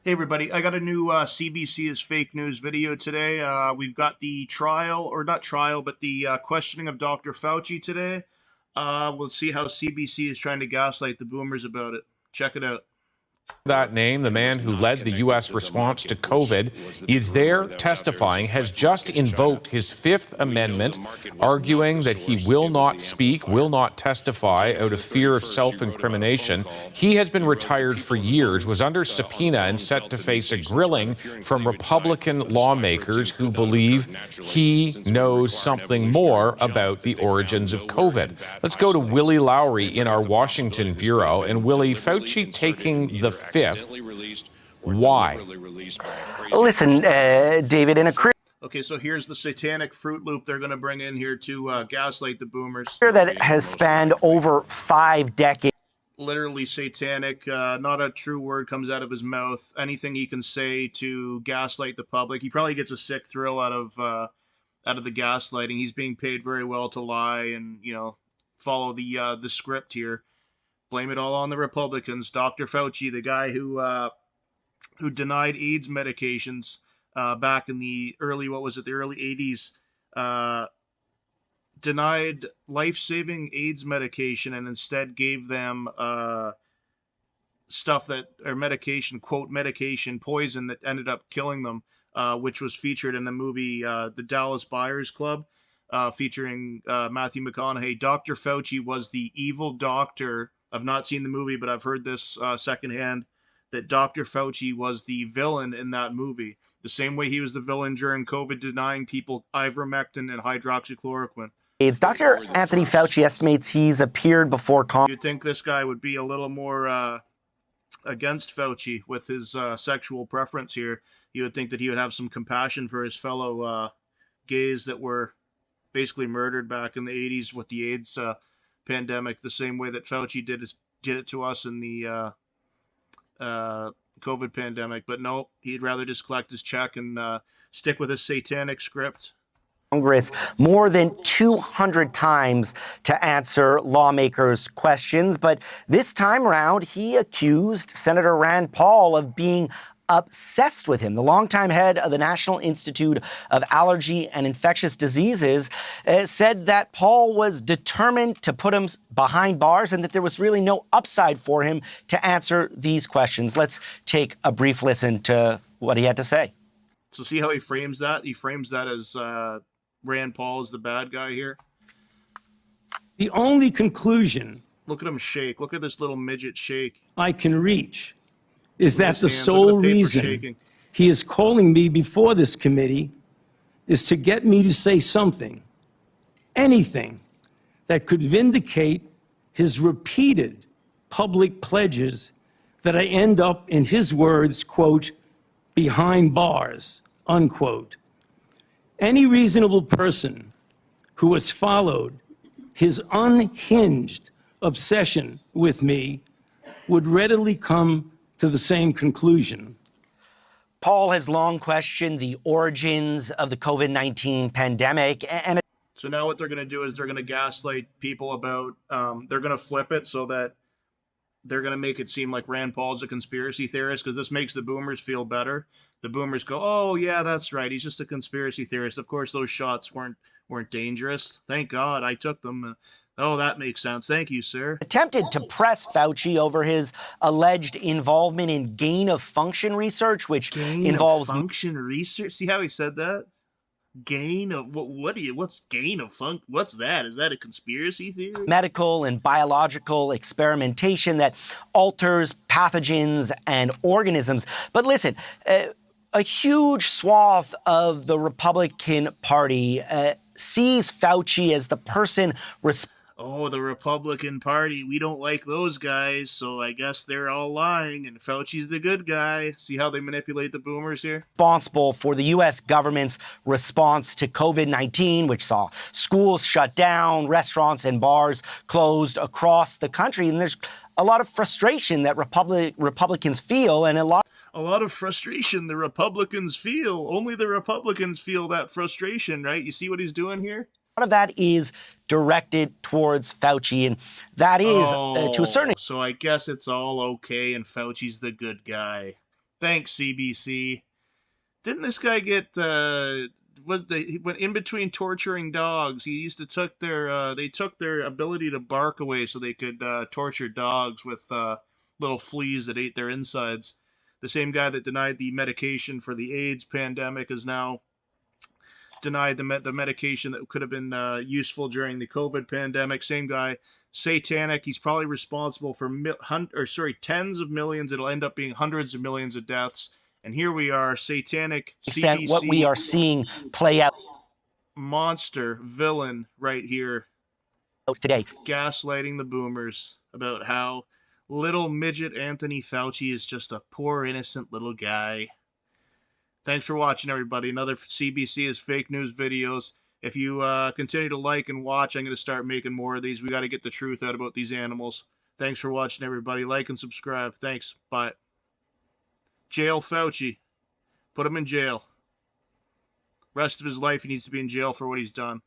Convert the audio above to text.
Hey everybody, I got a new CBC is fake news video today. We've got the trial, or not trial, but the questioning of Dr. Fauci today. We'll see how CBC is trying to gaslight the boomers about it. Check it out. That name, the man who led the U.S. response to COVID, is there testifying, has just invoked his Fifth Amendment, arguing that he will not speak, will not testify out of fear of self-incrimination. He has been retired for years, was under subpoena and set to face a grilling from Republican lawmakers who believe he knows something more about the origins of COVID. Let's go to Willie Lowry in our Washington bureau. And Willie, Fauci taking the Fifth. Why? Listen, David, in a career Okay, so here's the satanic Fruit Loop they're going to bring in here to gaslight the boomers. that has spanned over 5 decades. Literally satanic, not a true word comes out of his mouth. Anything he can say to gaslight the public. He probably gets a sick thrill out of the gaslighting. He's being paid very well to lie and, follow the script here. Blame it all on the Republicans. Dr. Fauci, the guy who denied AIDS medications back in the early 80s, denied life-saving AIDS medication and instead gave them stuff that, or medication, quote, medication, poison that ended up killing them, which was featured in the movie The Dallas Buyers Club, featuring Matthew McConaughey. Dr. Fauci was the evil doctor. I've not seen the movie, but I've heard this secondhand, that Dr. Fauci was the villain in that movie. The same way he was the villain during COVID, denying people ivermectin and hydroxychloroquine. Dr. Anthony Fauci estimates he's appeared before Congress. You'd think this guy would be a little more against Fauci with his sexual preference here. You would think that he would have some compassion for his fellow gays that were basically murdered back in the 80s with the AIDS pandemic, the same way that Fauci did it to us in the COVID pandemic. But no, he'd rather just collect his check and stick with his satanic script. Congress more than 200 times to answer lawmakers' questions, but this time around, he accused Senator Rand Paul of being obsessed with him. The longtime head of the National Institute of Allergy and Infectious Diseases said that Paul was determined to put him behind bars and that there was really no upside for him to answer these questions. Let's take a brief listen to what he had to say. So see how he frames that? He frames that as Rand Paul is the bad guy here. The only conclusion, look at him shake. Look at this little midget shake. I can reach is that the sole reason he is calling me before this committee is to get me to say something, anything, that could vindicate his repeated public pledges that I end up, in his words, quote, behind bars, unquote. Any reasonable person who has followed his unhinged obsession with me would readily come to the same conclusion. Paul has long questioned the origins of the COVID-19 pandemic. And so now what they're going to do is they're going to gaslight people about, they're going to flip it so that they're going to make it seem like Rand Paul's a conspiracy theorist, because this makes the boomers feel better. The boomers go, oh, yeah, that's right. He's just a conspiracy theorist. Of course, those shots weren't dangerous. Thank God I took them. Oh, that makes sense. Thank you, sir. Attempted to press Fauci over his alleged involvement in gain-of-function research, which involves function research. See how he said that? Gain of what's gain of funk? What's that? Is that a conspiracy theory? Medical and biological experimentation that alters pathogens and organisms. But listen, a huge swath of the Republican Party sees Fauci as the person responsible. Oh, the Republican Party, we don't like those guys, so I guess they're all lying, and Fauci's the good guy. See how they manipulate the boomers here? Responsible for the U.S. government's response to COVID-19, which saw schools shut down, restaurants and bars closed across the country. And there's a lot of frustration that Republicans feel, and a lot of frustration the Republicans feel. Only the Republicans feel that frustration, right? You see what he's doing here? A lot of that is directed towards Fauci, and that is, to a certain extent. So I guess it's all okay, and Fauci's the good guy. Thanks, CBC. Didn't this guy get he went in between torturing dogs? He used to took their they took their ability to bark away so they could torture dogs with little fleas that ate their insides. The same guy that denied the medication for the AIDS pandemic is now denied the medication that could have been useful during the COVID pandemic. Same guy, satanic. He's probably responsible for tens of millions. It'll end up being hundreds of millions of deaths. And here we are, satanic CBC, what we are seeing play out monster villain right here today, gaslighting the boomers about how little midget Anthony Fauci is just a poor innocent little guy. Thanks for watching, everybody. Another CBC is fake news videos. If you continue to like and watch, I'm going to start making more of these. We got to get the truth out about these animals. Thanks for watching, everybody. Like and subscribe. Thanks. Bye. Jail Fauci. Put him in jail. Rest of his life, he needs to be in jail for what he's done.